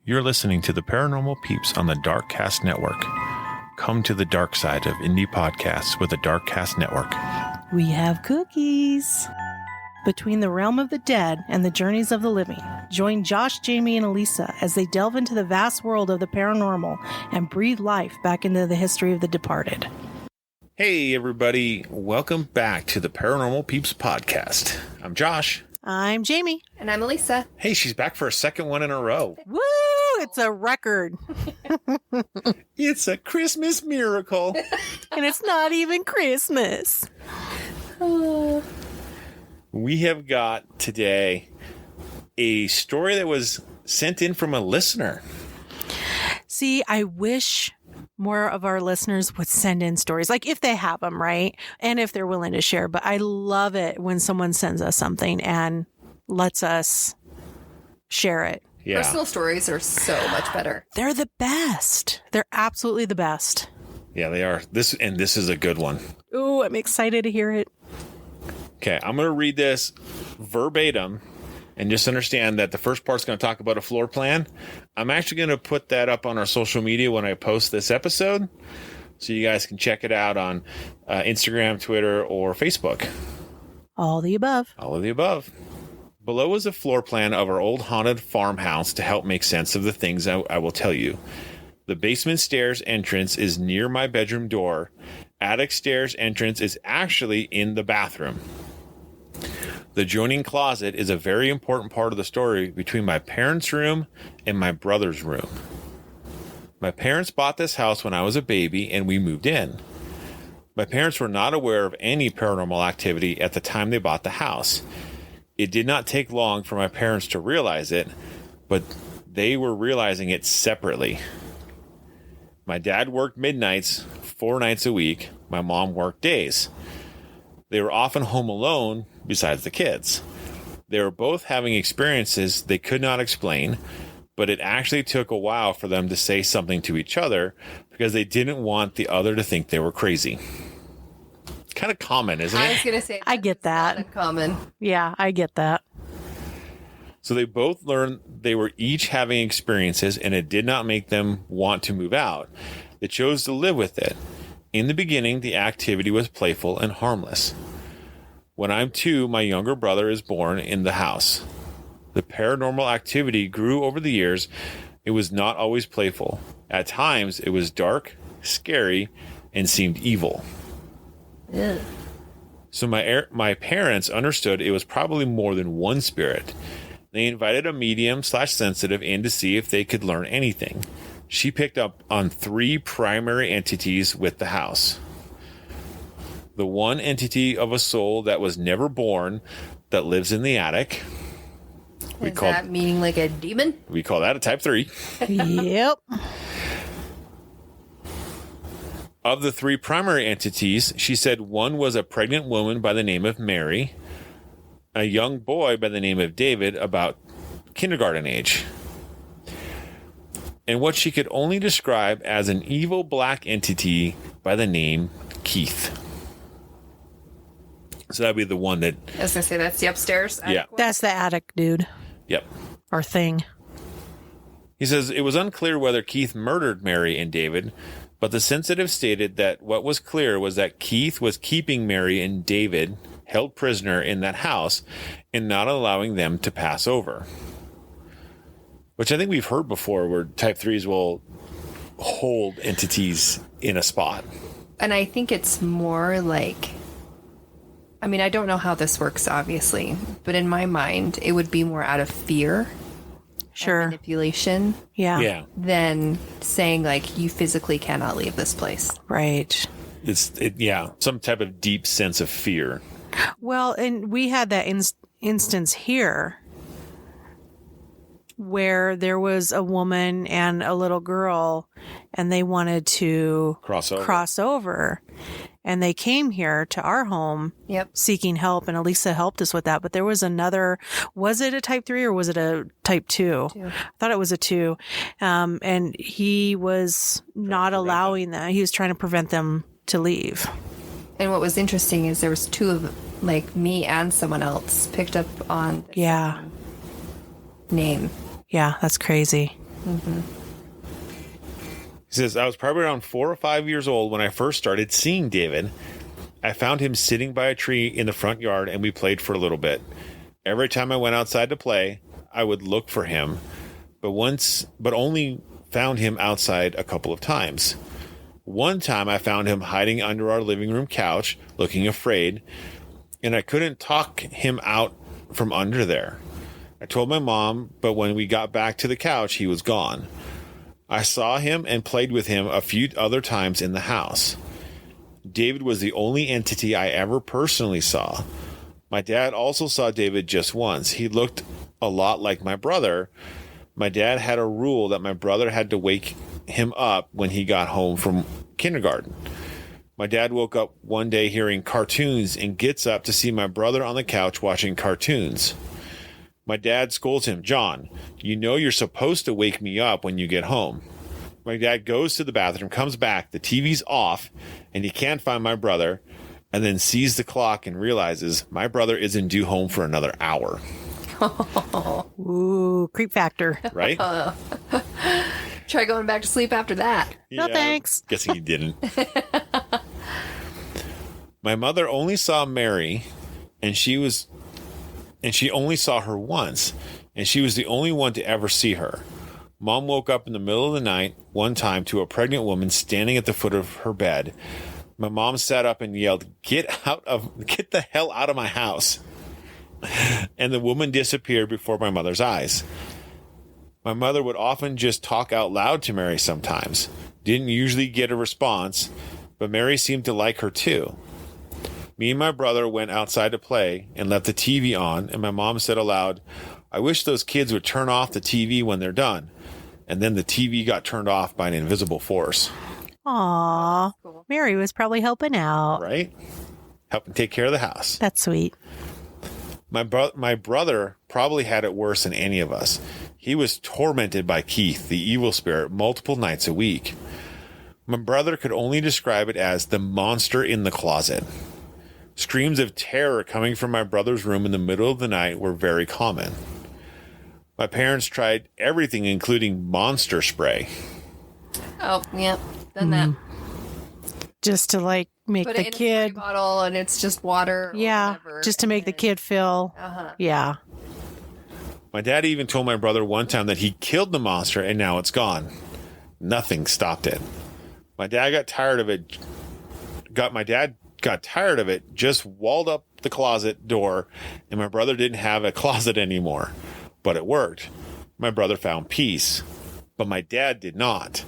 You're listening to the Paranormal Peeps on the Darkcast Network. Come to the dark side of indie podcasts with the Darkcast Network. We have cookies. Between the realm of the dead and the journeys of the living, join Josh, Jamie, and Elisa as they delve into the vast world of the paranormal and breathe life back into the history of the departed. Hey, everybody. Welcome back to the Paranormal Peeps podcast. I'm Josh. I'm Jamie. And I'm Elisa. Hey, she's back for a second one in a row. Woo! It's a record. It's a Christmas miracle. And it's not even Christmas. We have got today a story that was sent in from a listener. See, I wish more of our listeners would send in stories, like if they have them, right? And if they're willing to share. But I love it when someone sends us something and lets us share it. Yeah. Personal stories are so much better. They're the best. They're absolutely the best. Yeah, they are. This is a good one. Ooh, I'm excited to hear it. Okay, I'm going to read this verbatim and just understand that the first part's going to talk about a floor plan. I'm actually going to put that up on our social media when I post this episode, so you guys can check it out on Instagram, Twitter, or Facebook. All the above. All of the above. Below is a floor plan of our old haunted farmhouse to help make sense of the things I will tell you. The basement stairs entrance is near my bedroom door. Attic stairs entrance is actually in the bathroom. The adjoining closet is a very important part of the story between my parents' room and my brother's room. My parents bought this house when I was a baby and we moved in. My parents were not aware of any paranormal activity at the time they bought the house. It did not take long for my parents to realize it, but they were realizing it separately. My dad worked midnights 4 nights a week. My mom worked days. They were often home alone besides the kids. They were both having experiences they could not explain, but it actually took a while for them to say something to each other because they didn't want the other to think they were crazy. Kind of common, isn't it? I was going to say, I get that. Not uncommon. Yeah, I get that. So they both learned they were each having experiences, and it did not make them want to move out. They chose to live with it. In the beginning, the activity was playful and harmless. When I'm 2, my younger brother is born in the house. The paranormal activity grew over the years. It was not always playful. At times, it was dark, scary, and seemed evil. Ugh. So my parents understood it was probably more than one spirit. They invited a medium/sensitive in to see if they could learn anything. She picked up on 3 primary entities with the house. The one entity of a soul that was never born that lives in the attic. Is that meaning like a demon? We call that a type 3. Yep. Of the 3 primary entities, she said one was a pregnant woman by the name of Mary, a young boy by the name of David, about kindergarten age, and what she could only describe as an evil black entity by the name Keith. So that'd be the one that... I was going to say, that's the upstairs. Yeah. That's the attic dude. Yep. Or thing. He says it was unclear whether Keith murdered Mary and David, but the sensitive stated that what was clear was that Keith was keeping Mary and David held prisoner in that house and not allowing them to pass over. Which I think we've heard before, where type 3s will hold entities in a spot. And I think it's more like, I mean, I don't know how this works, obviously, but in my mind, it would be more out of fear. Sure. Manipulation. Yeah. Than saying, like, you physically cannot leave this place. Right. Some type of deep sense of fear. Well, and we had that instance here where there was a woman and a little girl and they wanted to cross over. And they came here to our home seeking help, and Elisa helped us with that. But there was another, was it a type 3 or was it a type 2? I thought it was a 2. And he was not allowing them. He was trying to prevent them to leave. And what was interesting is there was 2 of them, like me and someone else, picked up on this name. Yeah, that's crazy. Mm-hmm. He says, I was probably around 4 or 5 years old when I first started seeing David. I found him sitting by a tree in the front yard, and we played for a little bit. Every time I went outside to play, I would look for him, but only found him outside a couple of times. One time I found him hiding under our living room couch, looking afraid, and I couldn't talk him out from under there. I told my mom, but when we got back to the couch, he was gone. I saw him and played with him a few other times in the house. David was the only entity I ever personally saw. My dad also saw David just once. He looked a lot like my brother. My dad had a rule that my brother had to wake him up when he got home from kindergarten. My dad woke up one day hearing cartoons and gets up to see my brother on the couch watching cartoons. My dad scolds him, John, you know you're supposed to wake me up when you get home. My dad goes to the bathroom, comes back, the TV's off, and he can't find my brother, and then sees the clock and realizes my brother isn't due home for another hour. Ooh, creep factor. Right? Try going back to sleep after that. No thanks. Guessing he didn't. My mother only saw Mary, and she only saw her once, and she was the only one to ever see her. Mom woke up in the middle of the night one time to a pregnant woman standing at the foot of her bed. My mom sat up and yelled, Get the hell out of my house. And the woman disappeared before my mother's eyes. My mother would often just talk out loud to Mary sometimes. Didn't usually get a response, but Mary seemed to like her too. Me and my brother went outside to play and left the TV on, and my mom said aloud, I wish those kids would turn off the TV when they're done. And then the TV got turned off by an invisible force. Aww. Cool. Mary was probably helping out. Right? Helping take care of the house. That's sweet. My brother probably had it worse than any of us. He was tormented by Keith, the evil spirit, multiple nights a week. My brother could only describe it as the monster in the closet. Screams of terror coming from my brother's room in the middle of the night were very common. My parents tried everything, including monster spray. Oh, yeah. Done that. Just to make Put the it in kid. a spray bottle and it's just water. Yeah. Just to make the kid feel. Yeah. My dad even told my brother one time that he killed the monster and now it's gone. Nothing stopped it. My dad got tired of it. Just walled up the closet door, and my brother didn't have a closet anymore. But it worked. My brother found peace, but my dad did not.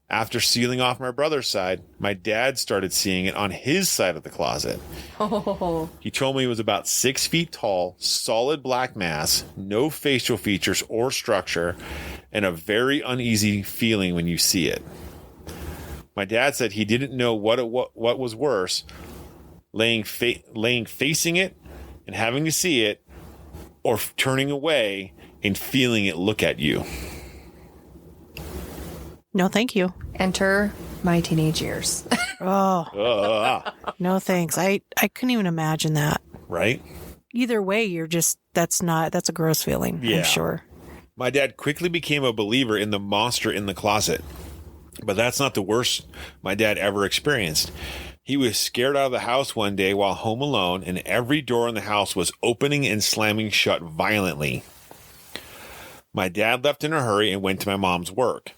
After sealing off my brother's side, my dad started seeing it on his side of the closet. Oh. He told me it was about 6 feet tall, solid black mass, no facial features or structure, and a very uneasy feeling when you see it. My dad said he didn't know what was worse, laying facing it and having to see it, or turning away and feeling it look at you. No, thank you. Enter my teenage years. No, thanks. I couldn't even imagine that. Right? Either way, that's a gross feeling, yeah. I'm sure. My dad quickly became a believer in the monster in the closet. But that's not the worst my dad ever experienced. He was scared out of the house one day while home alone, and every door in the house was opening and slamming shut violently. My dad left in a hurry and went to my mom's work,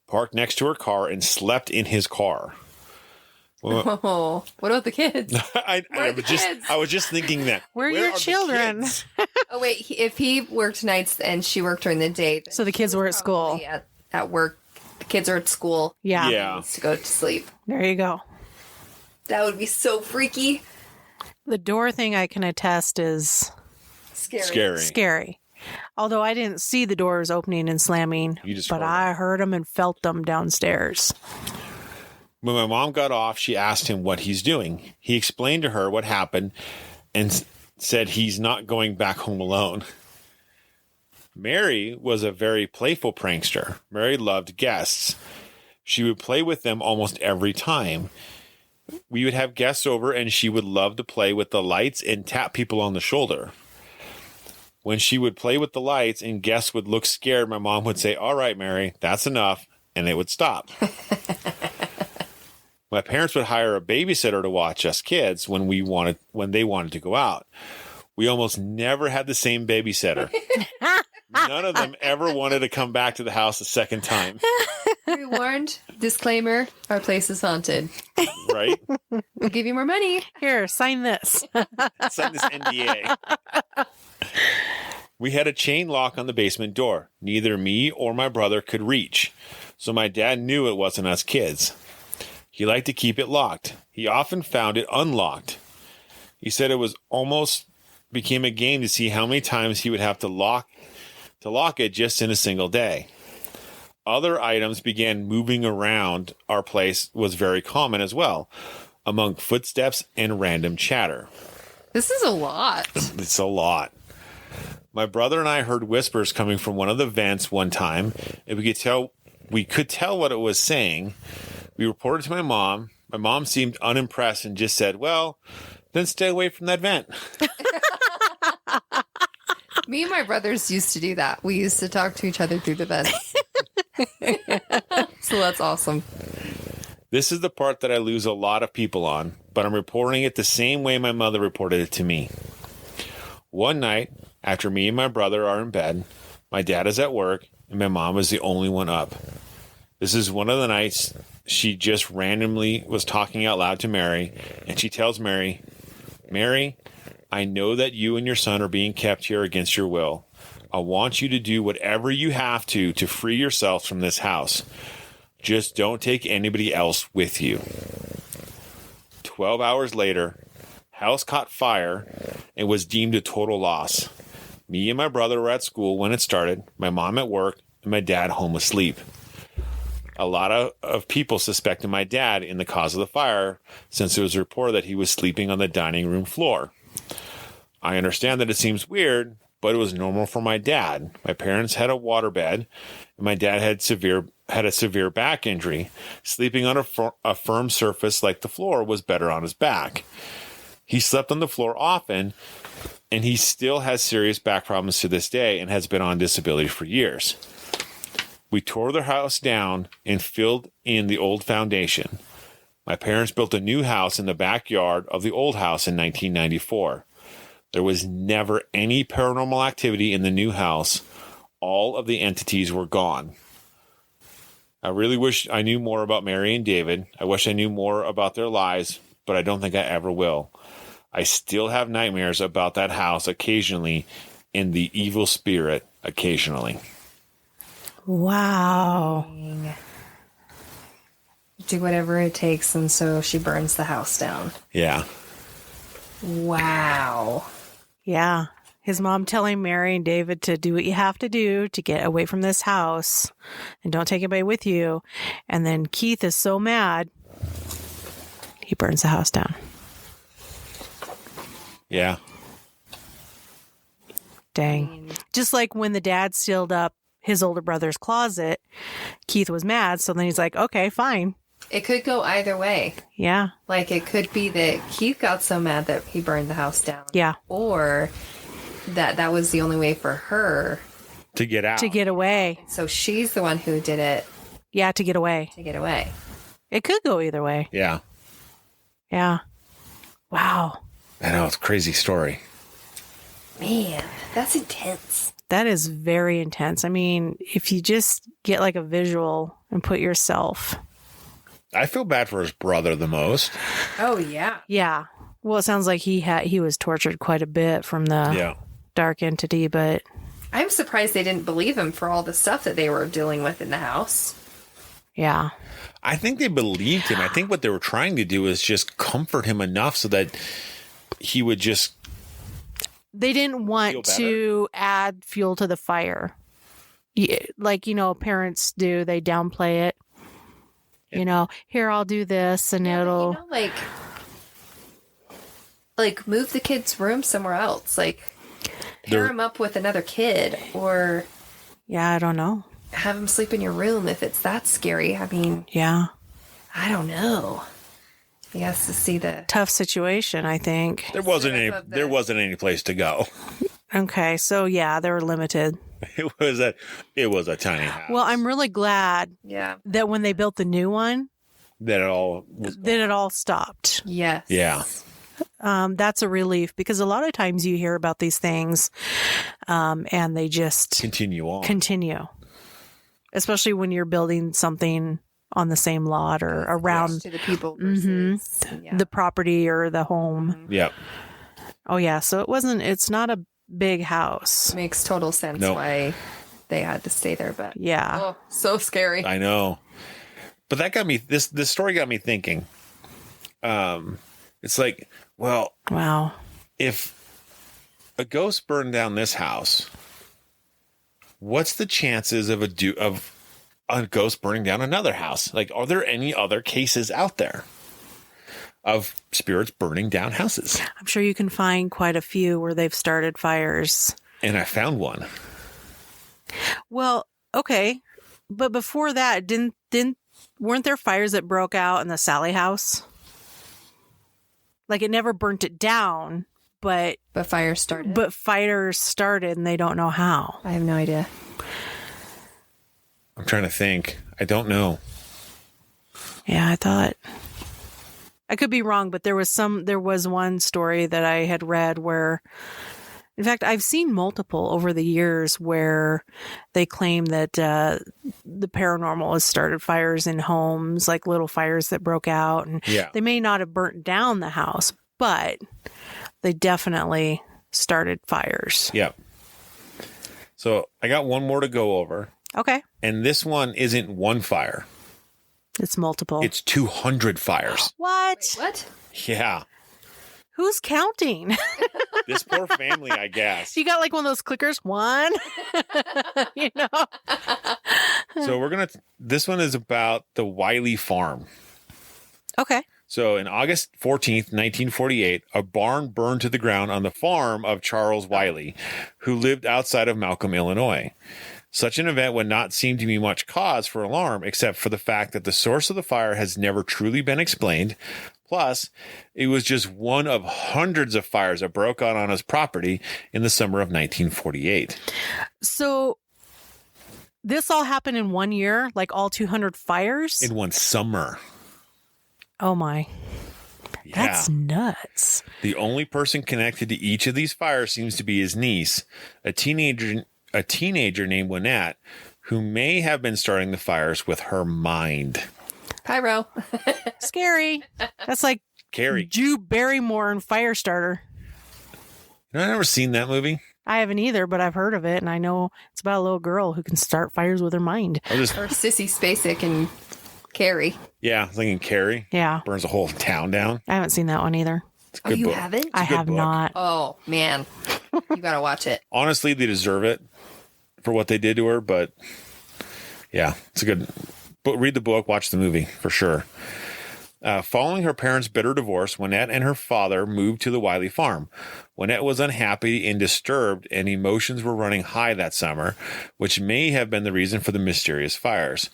parked next to her car, and slept in his car. Well, what about the kids? I was just thinking that. Where are your children? Oh, wait. If he worked nights and she worked during the day. So the kids were at school. At work. The kids are at school. Yeah. He needs to go to sleep. There you go. That would be so freaky. The door thing I can attest is scary. Although I didn't see the doors opening and slamming, but I heard them and felt them downstairs. When my mom got off, she asked him what he's doing. He explained to her what happened and said he's not going back home alone. Mary was a very playful prankster. Mary loved guests. She would play with them almost every time. We would have guests over and she would love to play with the lights and tap people on the shoulder. When she would play with the lights and guests would look scared, my mom would say, "All right, Mary, that's enough," and it would stop. My parents would hire a babysitter to watch us kids when they wanted to go out. We almost never had the same babysitter. None of them ever wanted to come back to the house a second time. Pre-warned, disclaimer, our place is haunted. Right? We'll give you more money. Here, sign this. Sign this NDA. We had a chain lock on the basement door. Neither me or my brother could reach, so my dad knew it wasn't us kids. He liked to keep it locked. He often found it unlocked. He said it was almost became a game to see how many times he would have to lock it just in a single day. Other items began moving around our place was very common as well, among footsteps and random chatter. This is a lot. It's a lot. My brother and I heard whispers coming from one of the vents one time, and we could tell what it was saying. We reported to my mom. My mom seemed unimpressed and just said, "Well, then stay away from that vent." Me and my brothers used to do that. We used to talk to each other through the vents. So that's awesome. This is the part that I lose a lot of people on, but I'm reporting it the same way my mother reported it to me. One night, after me and my brother are in bed, my dad is at work, and my mom is the only one up. This is one of the nights she just randomly was talking out loud to Mary, and she tells Mary, "Mary, I know that you and your son are being kept here against your will. I want you to do whatever you have to free yourself from this house. Just don't take anybody else with you." 12 hours later, house caught fire and was deemed a total loss. Me and my brother were at school when it started, my mom at work, and my dad home asleep. A lot of people suspected my dad in the cause of the fire, since it was reported that he was sleeping on the dining room floor. I understand that it seems weird, but it was normal for my dad. My parents had a waterbed, and my dad had a severe back injury. Sleeping on a firm surface like the floor was better on his back. He slept on the floor often, and he still has serious back problems to this day and has been on disability for years. We tore their house down and filled in the old foundation. My parents built a new house in the backyard of the old house in 1994. There was never any paranormal activity in the new house. All of the entities were gone. I really wish I knew more about Mary and David. I wish I knew more about their lives, but I don't think I ever will. I still have nightmares about that house occasionally and the evil spirit occasionally. Wow. Do whatever it takes, and so she burns the house down. Yeah. Wow. Yeah. His mom telling Mary and David to do what you have to do to get away from this house and don't take anybody with you. And then Keith is so mad, he burns the house down. Yeah. Dang. Just like when the dad sealed up his older brother's closet, Keith was mad. So then he's like, okay, fine. It could go either way. Yeah. Like, it could be that Keith got so mad that he burned the house down. Yeah. Or that was the only way for her to get out. To get away. So she's the one who did it. Yeah, to get away. To get away. It could go either way. Yeah. Yeah. Wow. I know, it's a crazy story. Man, that's intense. That is very intense. I mean, if you just get like a visual and put yourself. I feel bad for his brother the most. Oh, yeah. Yeah. Well, it sounds like he was tortured quite a bit from the dark entity, but I'm surprised they didn't believe him for all the stuff that they were dealing with in the house. Yeah. I think they believed him. I think what they were trying to do is just comfort him enough so that he would just... They didn't want to add fuel to the fire. Like, parents do. They downplay it. Yeah. Here, I'll do this, and it'll... like move the kid's room somewhere else. Like, pair him up with another kid, or... Yeah, I don't know. Have him sleep in your room if it's that scary. I mean... Yeah. I don't know. He has to see the... Tough situation, I think. There wasn't any place to go. Okay, so yeah, they were limited. It was a tiny house. Well, I'm really glad that when they built the new one, that it all stopped. Yes. Yeah. That's a relief, because a lot of times you hear about these things and they just continue, especially when you're building something on the same lot or around to the people versus the property or the home. Yep. Oh yeah. So it's not a big house. Makes total sense why they had to stay there, but yeah. So scary. I know. But that got me, this story got me thinking. It's like, well, wow. If a ghost burned down this house, what's the chances of a ghost burning down another house? Like, are there any other cases out there of spirits burning down houses? I'm sure you can find quite a few where they've started fires. And I found one. Well, okay. But before that, weren't there fires that broke out in the Sally house? Like, it never burnt it down, but fires started. But fires started, and they don't know how. I have no idea. I'm trying to think. I don't know. Yeah, I could be wrong, but there was one story that I had read where, in fact, I've seen multiple over the years where they claim that the paranormal has started fires in homes, like little fires that broke out. And they may not have burnt down the house, but they definitely started fires. Yep. So I got one more to go over. Okay. And this one isn't one fire. It's multiple. It's 200 fires. What? Wait, what? Yeah. Who's counting? This poor family, I guess. You got like one of those clickers. One. You know. So this one is about the Wiley Farm. Okay. So in August 14th, 1948, a barn burned to the ground on the farm of Charles Wiley, who lived outside of Malcolm, Illinois. Such an event would not seem to be much cause for alarm, except for the fact that the source of the fire has never truly been explained. Plus, it was just one of hundreds of fires that broke out on his property in the summer of 1948. So this all happened in 1 year, like all 200 fires? In one summer. Oh my. Yeah. That's nuts. The only person connected to each of these fires seems to be his niece, a teenager named Lynette, who may have been starting the fires with her mind. Pyro. Scary. That's like Carrie. Drew Barrymore and Firestarter. I've never seen that movie. I haven't either, but I've heard of it, and I know it's about a little girl who can start fires with her mind. Or Sissy Spacek and Carrie. Yeah, I was thinking Carrie. Yeah. Burns a whole town down. I haven't seen that one either. It's a good book. Haven't? I have not. Oh, man. You gotta watch it. Honestly, they deserve it for what they did to her, but yeah, it's a good book. Read the book, watch the movie for sure. Following her parents' bitter divorce, Lynette and her father moved to the Wiley Farm. Lynette was unhappy and disturbed, and emotions were running high that summer, which may have been the reason for the mysterious fires.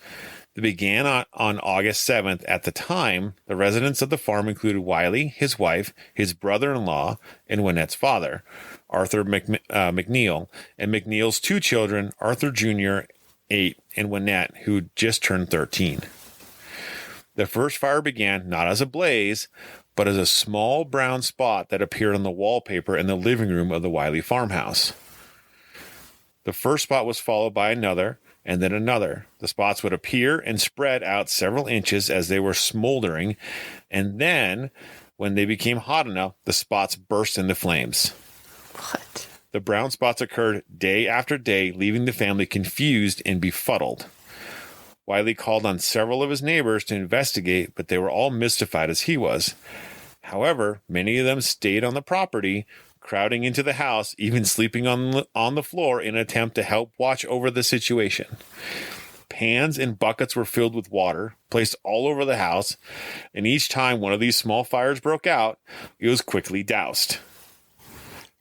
They began on August 7th. At the time, the residents of the farm included Wiley, his wife, his brother-in-law, and Lynette's father, Arthur McNeil, and McNeil's two children, Arthur Jr., 8, and Lynette, who just turned 13. The first fire began not as a blaze, but as a small brown spot that appeared on the wallpaper in the living room of the Wiley farmhouse. The first spot was followed by another, and then another. The spots would appear and spread out several inches as they were smoldering, and then, when they became hot enough, the spots burst into flames. What? The brown spots occurred day after day, leaving the family confused and befuddled. Wiley called on several of his neighbors to investigate, but they were all mystified as he was. However, many of them stayed on the property, crowding into the house, even sleeping on the floor in an attempt to help watch over the situation. Pans and buckets were filled with water, placed all over the house, and each time one of these small fires broke out, it was quickly doused.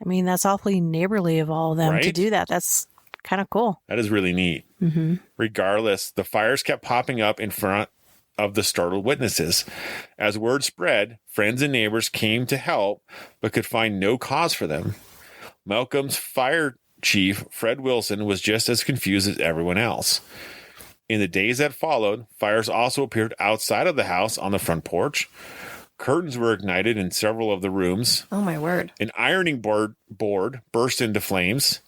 I mean, that's awfully neighborly of all of them to do that. That's kind of cool. That is really neat. Mm-hmm. Regardless, the fires kept popping up in front of the startled witnesses. As word spread, friends and neighbors came to help, but could find no cause for them. Malcolm's fire chief, Fred Wilson, was just as confused as everyone else. In the days that followed, fires also appeared outside of the house on the front porch. Curtains were ignited in several of the rooms. Oh, my word. An ironing board burst into flames.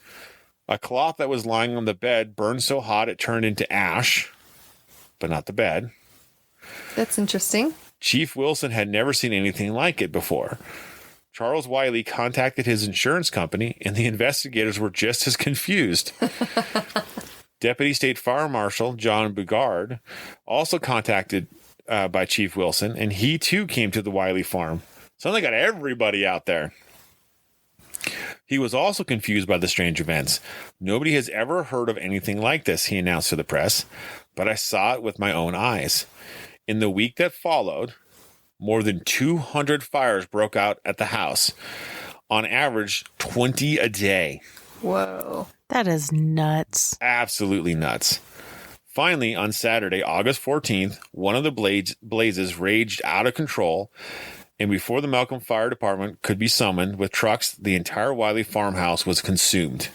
A cloth that was lying on the bed burned so hot it turned into ash, but not the bed. That's interesting. Chief Wilson had never seen anything like it before. Charles Wiley contacted his insurance company, and the investigators were just as confused. Deputy State Fire Marshal John Bugard, also contacted by Chief Wilson, and he too came to the Wiley Farm. So they got everybody out there. He was also confused by the strange events. Nobody has ever heard of anything like this, he announced to the press, but I saw it with my own eyes. In the week that followed, more than 200 fires broke out at the house. On average, 20 a day. Whoa. That is nuts. Absolutely nuts. Finally, on Saturday, August 14th, one of the blazes raged out of control, and before the Malcolm Fire Department could be summoned with trucks, the entire Wiley farmhouse was consumed.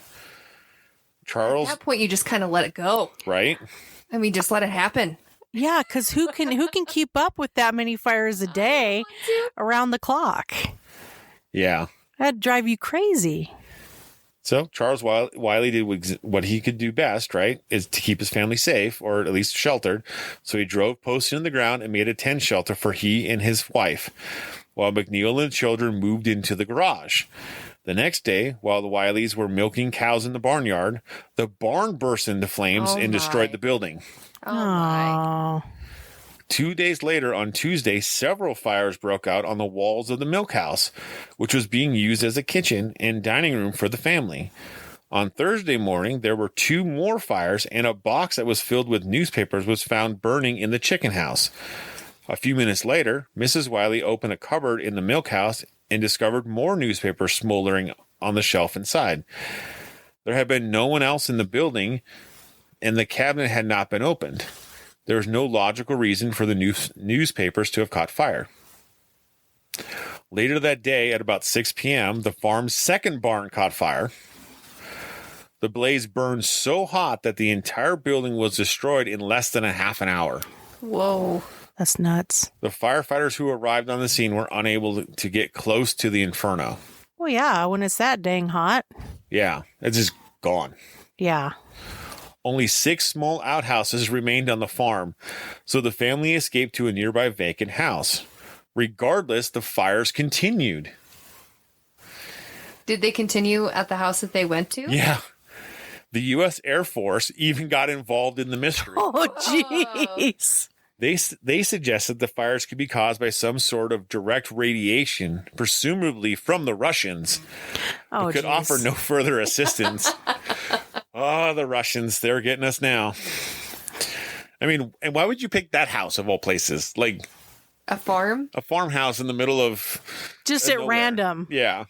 Charles, at that point, you just kind of let it go. Right? I mean, just let it happen. Yeah, because who can keep up with that many fires a day around the clock? Yeah. That'd drive you crazy. So Charles Wiley did what he could do best, right, is to keep his family safe, or at least sheltered. So he drove posts in the ground and made a tent shelter for he and his wife, while McNeil and the children moved into the garage. The next day, while the Wileys were milking cows in the barnyard, the barn burst into flames and destroyed the building. Oh, my. 2 days later, on Tuesday, several fires broke out on the walls of the milk house, which was being used as a kitchen and dining room for the family. On Thursday morning, there were 2 more fires, and a box that was filled with newspapers was found burning in the chicken house. A few minutes later, Mrs. Wiley opened a cupboard in the milk house and discovered more newspapers smoldering on the shelf inside. There had been no one else in the building, and the cabinet had not been opened. There was no logical reason for the newspapers to have caught fire. Later that day, at about 6 p.m., the farm's second barn caught fire. The blaze burned so hot that the entire building was destroyed in less than a half an hour. Whoa. That's nuts. The firefighters who arrived on the scene were unable to get close to the inferno. Well, yeah, when it's that dang hot. Yeah, it's just gone. Yeah. Only 6 small outhouses remained on the farm, so the family escaped to a nearby vacant house. Regardless, the fires continued. Did they continue at the house that they went to? Yeah. The U.S. Air Force even got involved in the mystery. Oh, jeez. They suggested the fires could be caused by some sort of direct radiation, presumably from the Russians, but could offer no further assistance. Oh, the Russians, they're getting us now. I mean, and why would you pick that house of all places? Like a farm? A farmhouse in the middle of just at random. Yeah.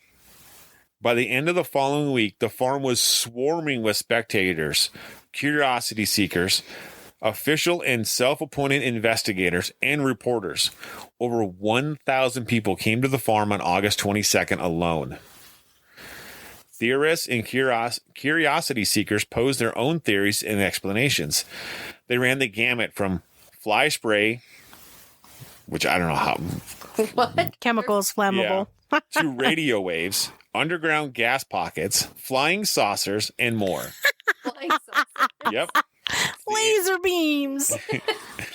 By the end of the following week, the farm was swarming with spectators, curiosity seekers, official and self-appointed investigators, and reporters. Over 1,000 people came to the farm on August 22nd alone. Theorists and curiosity seekers posed their own theories and explanations. They ran the gamut from fly spray, which I don't know how... What? Chemicals, flammable. Yeah, to radio waves, underground gas pockets, flying saucers, and more. Flying saucers? Yep. Laser beams.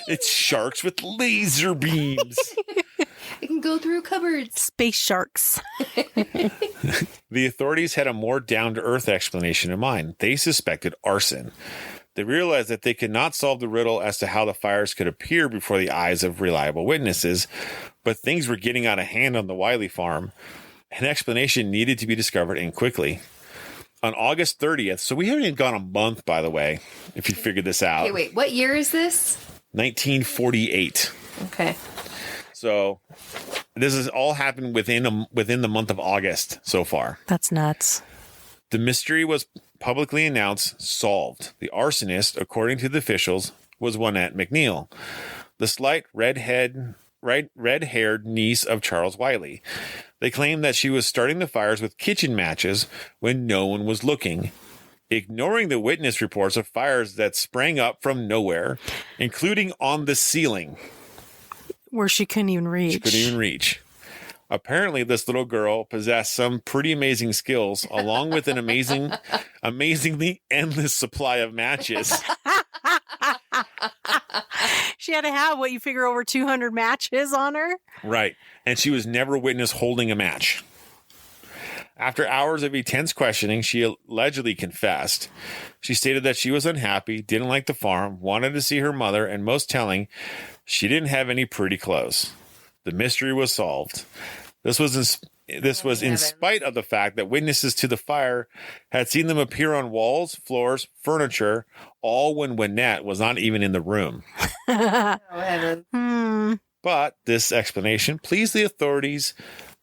It's sharks with laser beams. It can go through cupboards. Space sharks. The authorities had a more down-to-earth explanation in mind. They suspected arson. They realized that they could not solve the riddle as to how the fires could appear before the eyes of reliable witnesses, but things were getting out of hand on the Wiley farm. An explanation needed to be discovered, and quickly. On August 30th, so we haven't even gone a month, by the way, if you figured this out. Okay, wait, what year is this? 1948. Okay. So this has all happened within the month of August so far. That's nuts. The mystery was publicly announced, solved. The arsonist, according to the officials, was one at McNeil. The slight redhead red-haired niece of Charles Wiley. They claimed that she was starting the fires with kitchen matches when no one was looking, ignoring the witness reports of fires that sprang up from nowhere, including on the ceiling. Where she couldn't even reach. Apparently, this little girl possessed some pretty amazing skills, along with an amazingly endless supply of matches. She had to have, what you figure, over 200 matches on her? Right. And she was never witnessed holding a match. After hours of intense questioning, she allegedly confessed. She stated that she was unhappy, didn't like the farm, wanted to see her mother, and most telling, she didn't have any pretty clothes. The mystery was solved. This was in spite of the fact that witnesses to the fire had seen them appear on walls, floors, furniture, all when Wynette was not even in the room. Oh, heaven. But this explanation pleased the authorities,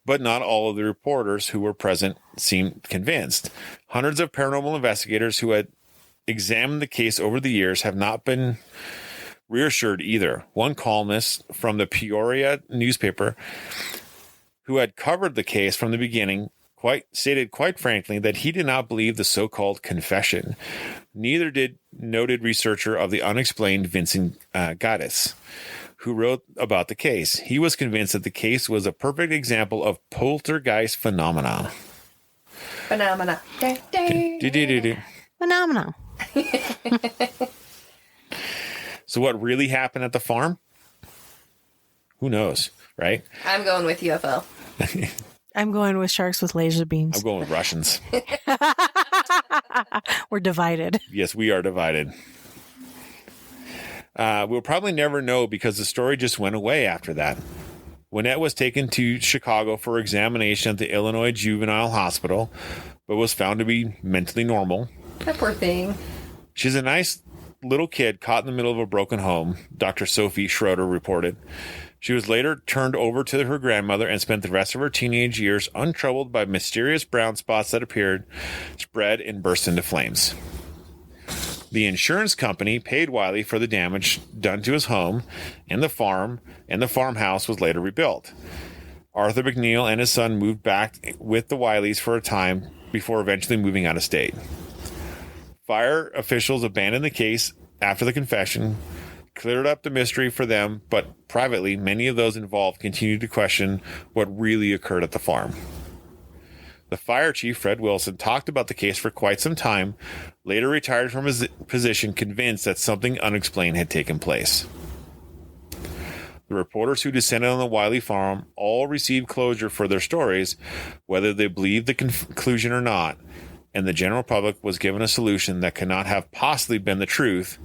but not all of the reporters who were present seemed convinced. Hundreds of paranormal investigators who had examined the case over the years have not been reassured either. One columnist from the Peoria newspaper, who had covered the case from the beginning, stated quite frankly that he did not believe the so-called confession. Neither did noted researcher of the unexplained Vincent Gaddis, who wrote about the case. He was convinced that the case was a perfect example of poltergeist phenomena. Phenomena. Phenomenal. So what really happened at the farm? Who knows, right? I'm going with UFO. I'm going with sharks with laser beams. I'm going with Russians. We're divided. Yes, we are divided. We'll probably never know because the story just went away after that. Wynette was taken to Chicago for examination at the Illinois Juvenile Hospital, but was found to be mentally normal. That poor thing. She's a nice little kid caught in the middle of a broken home, Dr. Sophie Schroeder reported. She was later turned over to her grandmother and spent the rest of her teenage years untroubled by mysterious brown spots that appeared, spread, and burst into flames. The insurance company paid Wiley for the damage done to his home and the farm, and the farmhouse was later rebuilt. Arthur McNeil and his son moved back with the Wileys for a time before eventually moving out of state. Fire officials abandoned the case after the confession, cleared up the mystery for them, but privately, many of those involved continued to question what really occurred at the farm. The fire chief, Fred Wilson, talked about the case for quite some time, later retired from his position convinced that something unexplained had taken place. The reporters who descended on the Wiley Farm all received closure for their stories, whether they believed the conclusion or not, and the general public was given a solution that could not have possibly been the truth.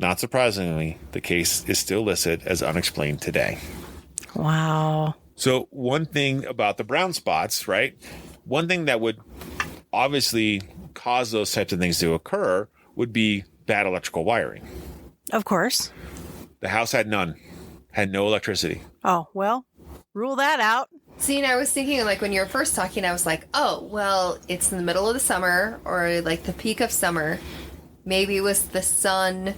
Not surprisingly, the case is still listed as unexplained today. Wow. So one thing about the brown spots, right? One thing that would obviously cause those types of things to occur would be bad electrical wiring. Of course. The house had none, had no electricity. Oh, well, rule that out. See, and I was thinking, like, when you were first talking, I was like, oh, well, it's in the middle of the summer, or, like, the peak of summer. Maybe it was the sun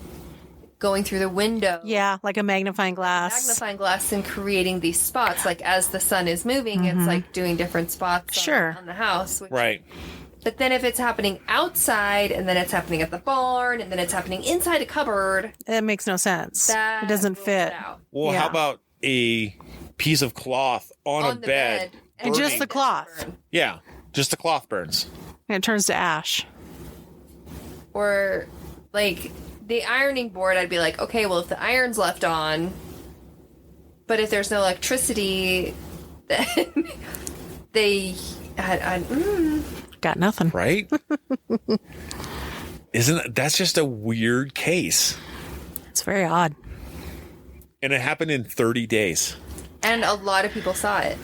going through the window. Yeah, like a magnifying glass. Magnifying glass and creating these spots. Like, as the sun is moving, it's, like, doing different spots on the house. Right. But then if it's happening outside, and then it's happening at the barn, and then it's happening inside a cupboard. It makes no sense. It doesn't fit. Well, how about a piece of cloth on a bed and just the cloth? Yeah, just the cloth burns. And it turns to ash. Or, like, the ironing board, I'd be like, okay, well, if the iron's left on, but if there's no electricity, then they got nothing. Right? That's just a weird case. It's very odd. And it happened in 30 days. And a lot of people saw it.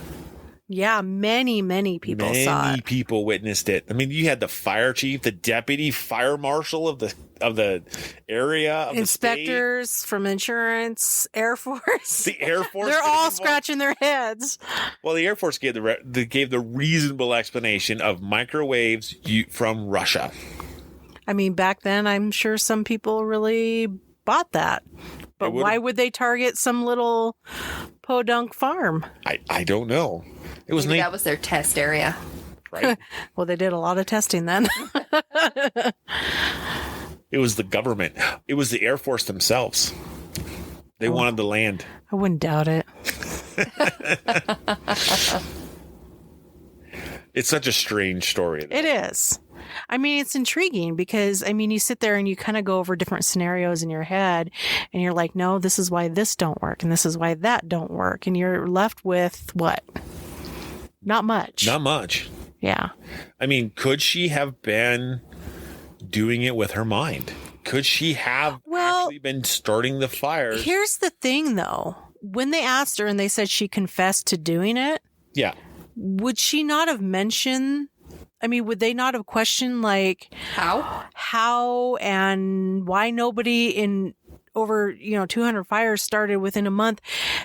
Yeah, many people saw it. Many people witnessed it. I mean, you had the fire chief, the deputy fire marshal of the area, of inspectors the state. From insurance, Air Force. The Air Force. They're all scratching their heads. Well, the Air Force gave the reasonable explanation of microwaves from Russia. I mean, back then, I'm sure some people really bought that. But why would they target some little podunk farm? I don't know. It was Maybe that was their test area. Right. Well, they did a lot of testing then. It was the government. It was the Air Force themselves. They wanted the land. I wouldn't doubt it. It's such a strange story, though. It is. I mean, it's intriguing because, I mean, you sit there and you kind of go over different scenarios in your head and you're like, no, this is why this don't work and this is why that don't work. And you're left with what? Not much. Not much. Yeah. I mean, could she have been doing it with her mind? Could she have actually been starting the fires? Here's the thing, though. When they asked her and they said she confessed to doing it. Yeah. Would she not have mentioned, I mean, would they not have questioned, like, how and why nobody in over, 200 fires started within a month,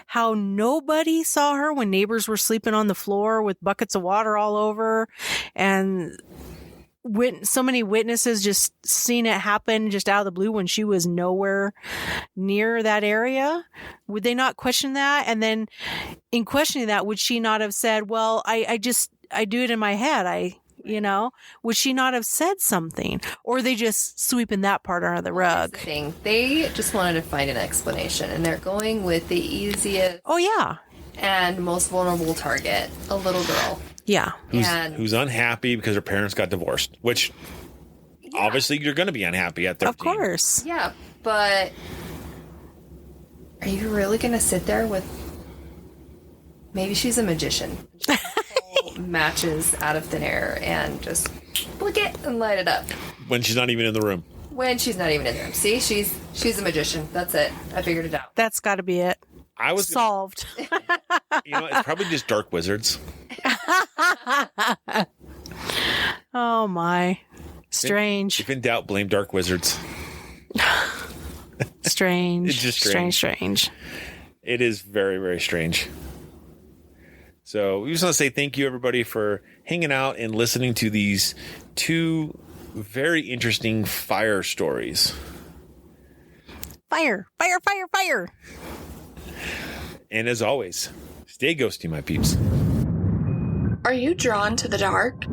how nobody saw her when neighbors were sleeping on the floor with buckets of water all over, and so many witnesses just seen it happen just out of the blue when she was nowhere near that area? Would they not question that? And then in questioning that, would she not have said, well, I do it in my head. Would she not have said something? Or are they just sweeping that part under the rug? That's the thing. They just wanted to find an explanation, and they're going with the easiest and most vulnerable target, a little girl. Yeah. Who's unhappy because her parents got divorced, which obviously you're going to be unhappy at 13. Of course. Yeah, but are you really going to sit there with... Maybe she's a magician. Matches out of thin air and just flick it and light it up. When she's not even in the room. When she's not even in the room. See, she's a magician. That's it. I figured it out. That's got to be it. I was solved. It's probably just dark wizards. Oh my. Strange. If in doubt, blame dark wizards. Strange. It's just strange. It is very, very strange. So we just want to say thank you, everybody, for hanging out and listening to these two very interesting fire stories. Fire. And as always, stay ghosty, my peeps. Are you drawn to the dark?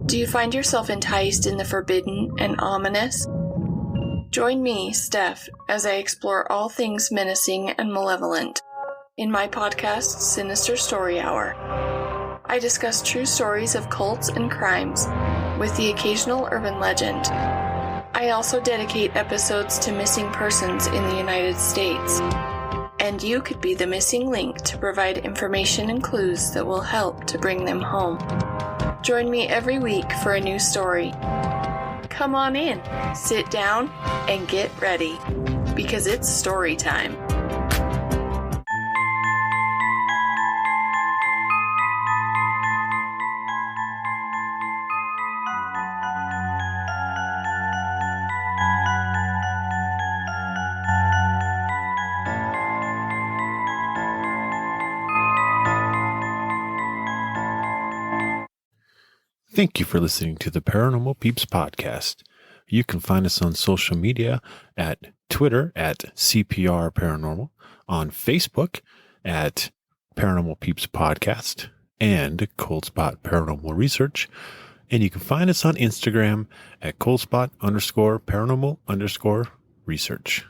Do you find yourself enticed in the forbidden and ominous? Join me, Steph, as I explore all things menacing and malevolent in my podcast, Sinister Story Hour. I discuss true stories of cults and crimes, with the occasional urban legend. I also dedicate episodes to missing persons in the United States. And you could be the missing link to provide information and clues that will help to bring them home. Join me every week for a new story. Come on in, sit down, and get ready, because it's story time. Thank you for listening to the Paranormal Peeps podcast. You can find us on social media at Twitter at CPR Paranormal, on Facebook at Paranormal Peeps Podcast and Cold Spot Paranormal Research. And you can find us on Instagram at coldspot_paranormal_research.